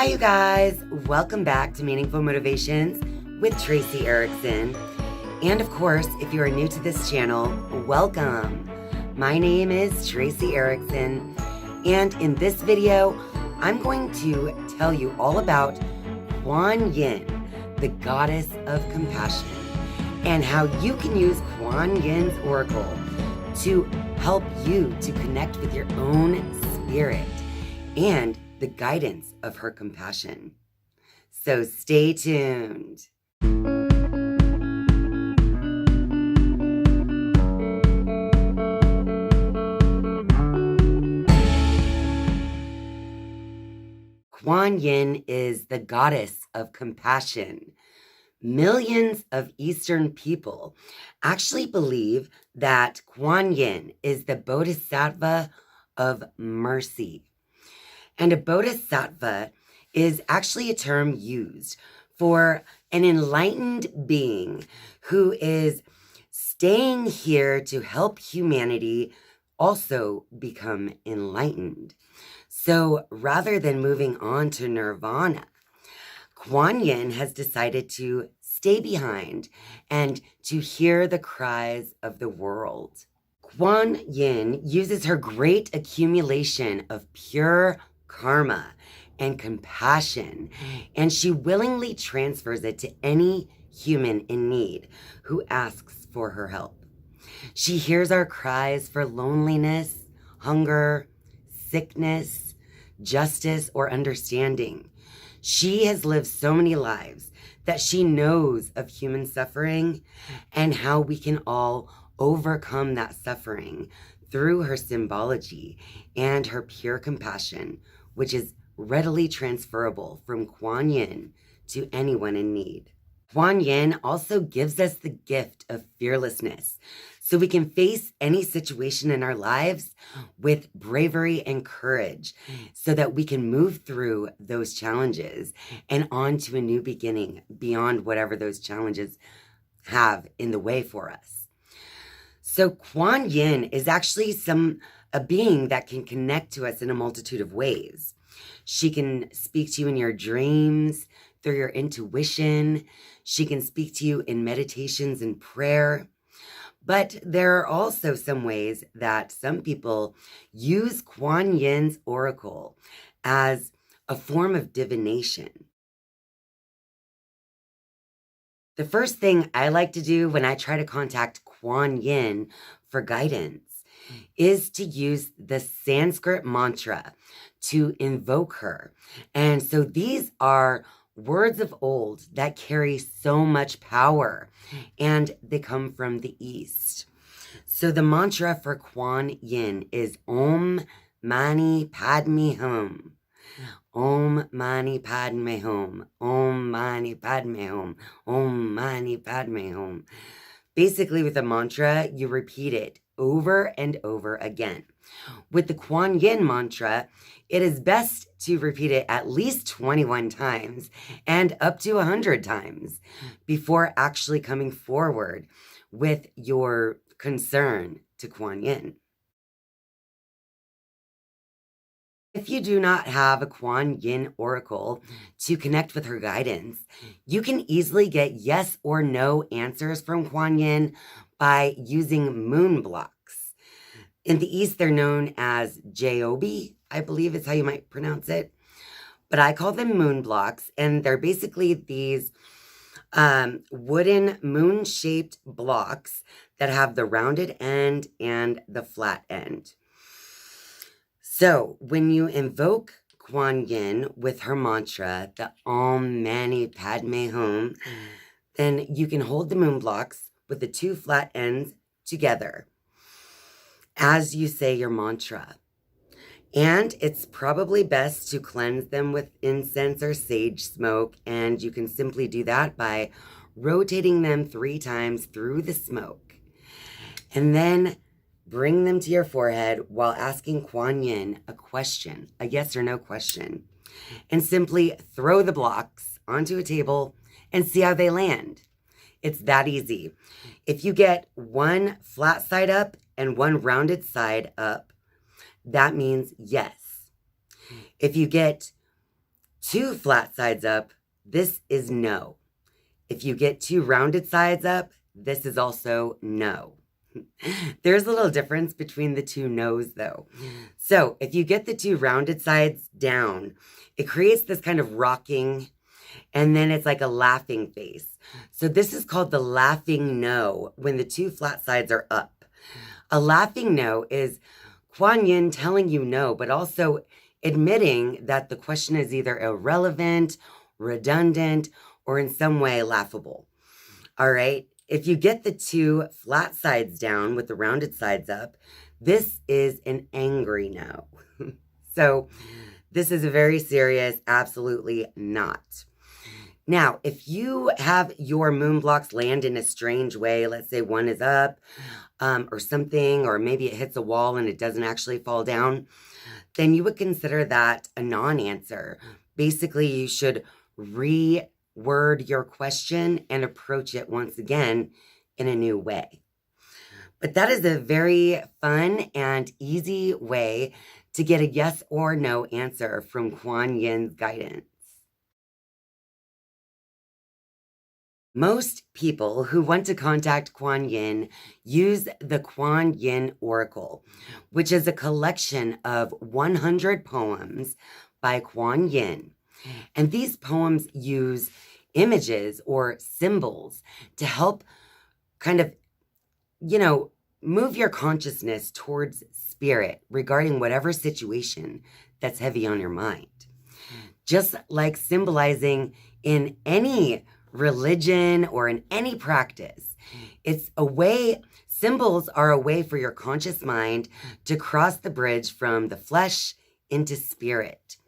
Hi, you guys. Welcome back to Meaningful Motivations with Tracey Erickson. And of course, if you are new to this channel, welcome. My name is Tracey Erickson. And in this video, I'm going to tell you all about Kuan Yin, the goddess of compassion, and how you can use Kuan Yin's Oracle to help you to connect with your own spirit and the guidance of her compassion. So stay tuned. Kuan Yin is the goddess of compassion. Millions of Eastern people actually believe that Kuan Yin is the bodhisattva of mercy. And a bodhisattva is actually a term used for an enlightened being who is staying here to help humanity also become enlightened. So rather than moving on to nirvana, Kuan Yin has decided to stay behind and to hear the cries of the world. Kuan Yin uses her great accumulation of pure karma and compassion, and she willingly transfers it to any human in need who asks for her help. She hears our cries for loneliness, hunger, sickness, justice, or understanding. She has lived so many lives that she knows of human suffering and how we can all overcome that suffering through her symbology and her pure compassion, which is readily transferable from Kuan Yin to anyone in need. Kuan Yin also gives us the gift of fearlessness, so we can face any situation in our lives with bravery and courage, so that we can move through those challenges and on to a new beginning beyond whatever those challenges have in the way for us. So Kuan Yin is actually a being that can connect to us in a multitude of ways. She can speak to you in your dreams, through your intuition. She can speak to you in meditations and prayer. But there are also some ways that some people use Kuan Yin's Oracle as a form of divination. The first thing I like to do when I try to contact Kuan Yin for guidance is to use the Sanskrit mantra to invoke her. And so these are words of old that carry so much power, and they come from the East. So the mantra for Kuan Yin is Om Mani Padme Hum. Om Mani Padme Hum. Om Mani Padme Hum. Om Mani Padme Hum. Basically, with the mantra, you repeat it over and over again. With the Kuan Yin mantra, it is best to repeat it at least 21 times and up to 100 times before actually coming forward with your concern to Kuan Yin. If you do not have a Kuan Yin Oracle to connect with her guidance, you can easily get yes or no answers from Kuan Yin by using moon blocks. In the East, they're known as jiaobei, I believe is how you might pronounce it. But I call them moon blocks, and they're basically these wooden moon-shaped blocks that have the rounded end and the flat end. So when you invoke Kuan Yin with her mantra, the Om Mani Padme Hum, then you can hold the moon blocks with the two flat ends together as you say your mantra. And it's probably best to cleanse them with incense or sage smoke, and you can simply do that by rotating them 3 times through the smoke. And then bring them to your forehead while asking Kuan Yin a question, a yes or no question, and simply throw the blocks onto a table and see how they land. It's that easy. If you get one flat side up and one rounded side up, that means yes. If you get 2 flat sides up, this is no. If you get 2 rounded sides up, this is also no. There's a little difference between the 2 no's though. So if you get the 2 rounded sides down, it creates this kind of rocking, and then it's like a laughing face. So this is called the laughing no when the 2 flat sides are up. A laughing no is Kuan Yin telling you no, but also admitting that the question is either irrelevant, redundant, or in some way laughable. All right. If you get the 2 flat sides down with the rounded sides up, this is an angry no. So this is a very serious, absolutely not. Now, if you have your moon blocks land in a strange way, let's say one is up or something, or maybe it hits a wall and it doesn't actually fall down, then you would consider that a non-answer. Basically, you should reword your question and approach it once again in a new way. But that is a very fun and easy way to get a yes or no answer from Kuan Yin's guidance. Most people who want to contact Kuan Yin use the Kuan Yin Oracle, which is a collection of 100 poems by Kuan Yin. And these poems use images or symbols to help kind of, move your consciousness towards spirit regarding whatever situation that's heavy on your mind. Just like symbolizing in any religion or in any practice, it's a way, symbols are a way for your conscious mind to cross the bridge from the flesh into spirit.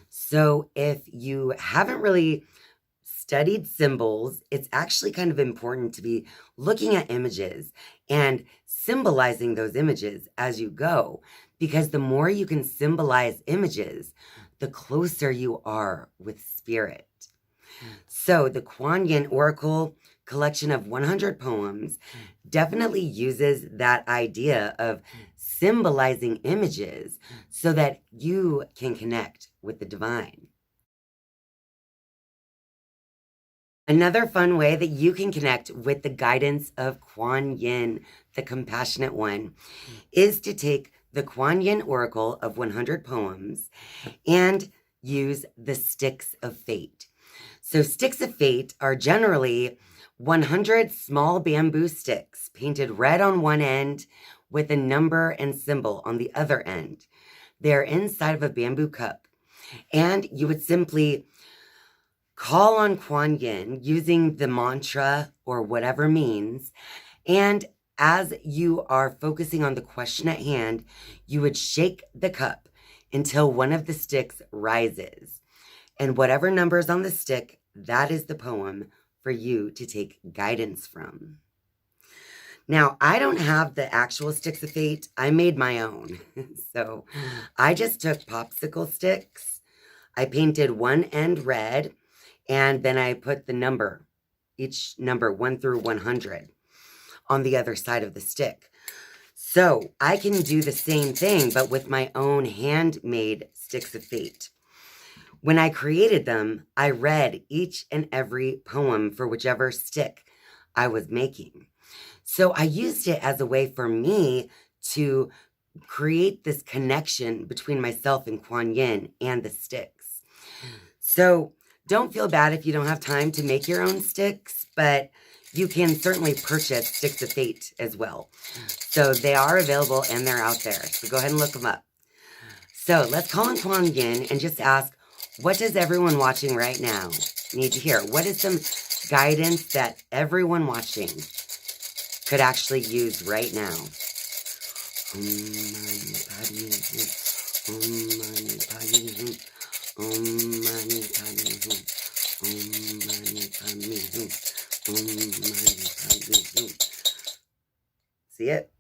So if you haven't really studied symbols, it's actually kind of important to be looking at images and symbolizing those images as you go, because the more you can symbolize images, the closer you are with spirit. So the Kuan Yin Oracle collection of 100 poems definitely uses that idea of symbolizing images so that you can connect with the divine. Another fun way that you can connect with the guidance of Kuan Yin, the compassionate one, is to take the Kuan Yin Oracle of 100 poems and use the sticks of fate. So sticks of fate are generally 100 small bamboo sticks painted red on one end with a number and symbol on the other end. They're inside of a bamboo cup. And you would simply call on Kuan Yin using the mantra or whatever means. And as you are focusing on the question at hand, you would shake the cup until one of the sticks rises. And whatever number is on the stick, that is the poem for you to take guidance from. Now, I don't have the actual sticks of fate. I made my own. So I just took popsicle sticks. I painted one end red, and then I put the number, each number 1 through 100 on the other side of the stick. So I can do the same thing, but with my own handmade sticks of fate. When I created them, I read each and every poem for whichever stick I was making. So I used it as a way for me to create this connection between myself and Kuan Yin and the sticks. So don't feel bad if you don't have time to make your own sticks, but you can certainly purchase sticks of fate as well. So they are available and they're out there. So go ahead and look them up. So let's call on Kuan Yin and just ask, what does everyone watching right now need to hear? What is some guidance that everyone watching could actually use right now? See it?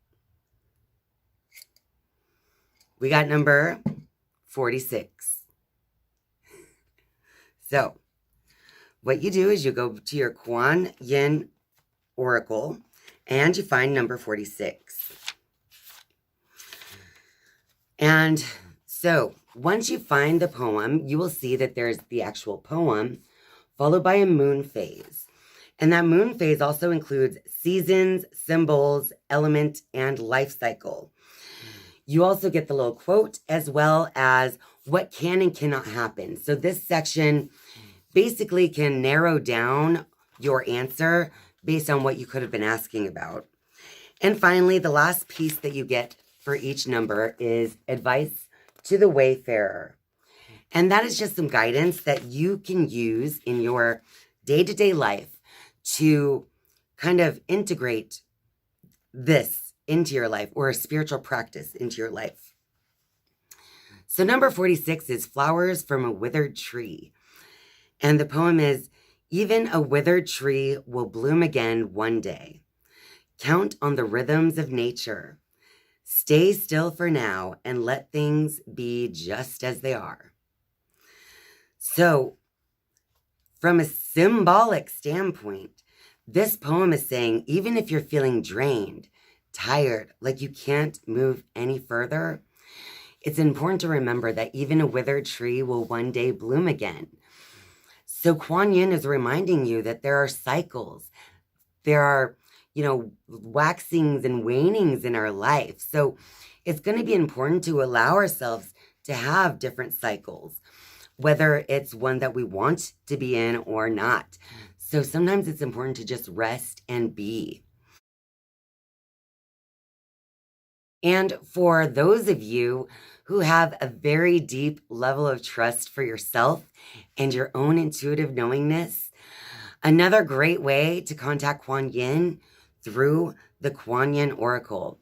We got number 46. So what you do is you go to your Kuan Yin Oracle and you find number 46. And so once you find the poem, you will see that there's the actual poem followed by a moon phase. And that moon phase also includes seasons, symbols, element, and life cycle. You also get the little quote as well as what can and cannot happen. So this section basically can narrow down your answer based on what you could have been asking about. And finally, the last piece that you get for each number is advice to the wayfarer. And that is just some guidance that you can use in your day-to-day life to kind of integrate this into your life, or a spiritual practice into your life. So number 46 is Flowers from a Withered Tree. And the poem is, even a withered tree will bloom again one day. Count on the rhythms of nature. Stay still for now and let things be just as they are. So, from a symbolic standpoint, this poem is saying, even if you're feeling drained, tired, like you can't move any further, it's important to remember that even a withered tree will one day bloom again. So Kuan Yin is reminding you that there are cycles. There are, waxings and wanings in our life. So it's going to be important to allow ourselves to have different cycles, whether it's one that we want to be in or not. So sometimes it's important to just rest and be. And for those of you who have a very deep level of trust for yourself and your own intuitive knowingness, another great way to contact Kuan Yin through the Kuan Yin Oracle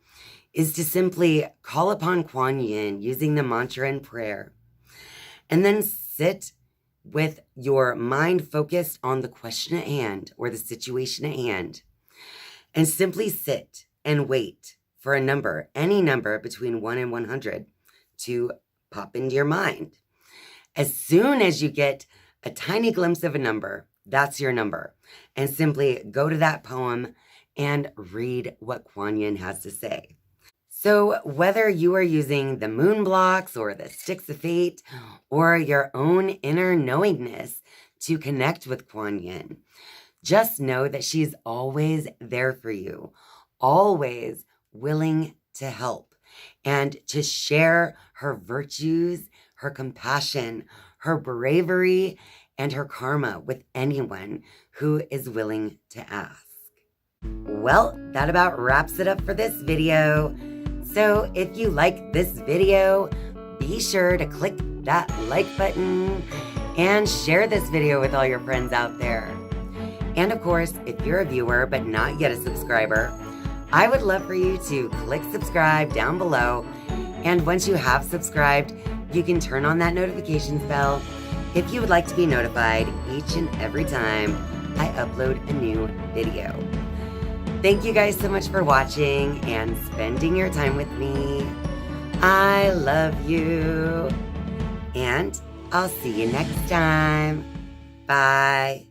is to simply call upon Kuan Yin using the mantra and prayer, and then sit with your mind focused on the question at hand or the situation at hand, and simply sit and wait for a number, any number between 1 and 100, to pop into your mind. As soon as you get a tiny glimpse of a number, that's your number. And simply go to that poem and read what Kuan Yin has to say. So whether you are using the moon blocks or the sticks of fate or your own inner knowingness to connect with Kuan Yin, just know that she's always there for you, always willing to help and to share her virtues, her compassion, her bravery, and her karma with anyone who is willing to ask. Well, that about wraps it up for this video. So if you like this video, be sure to click that like button and share this video with all your friends out there. And of course, if you're a viewer but not yet a subscriber, I would love for you to click subscribe down below. And once you have subscribed, you can turn on that notifications bell if you would like to be notified each and every time I upload a new video. Thank you guys so much for watching and spending your time with me. I love you. And I'll see you next time. Bye.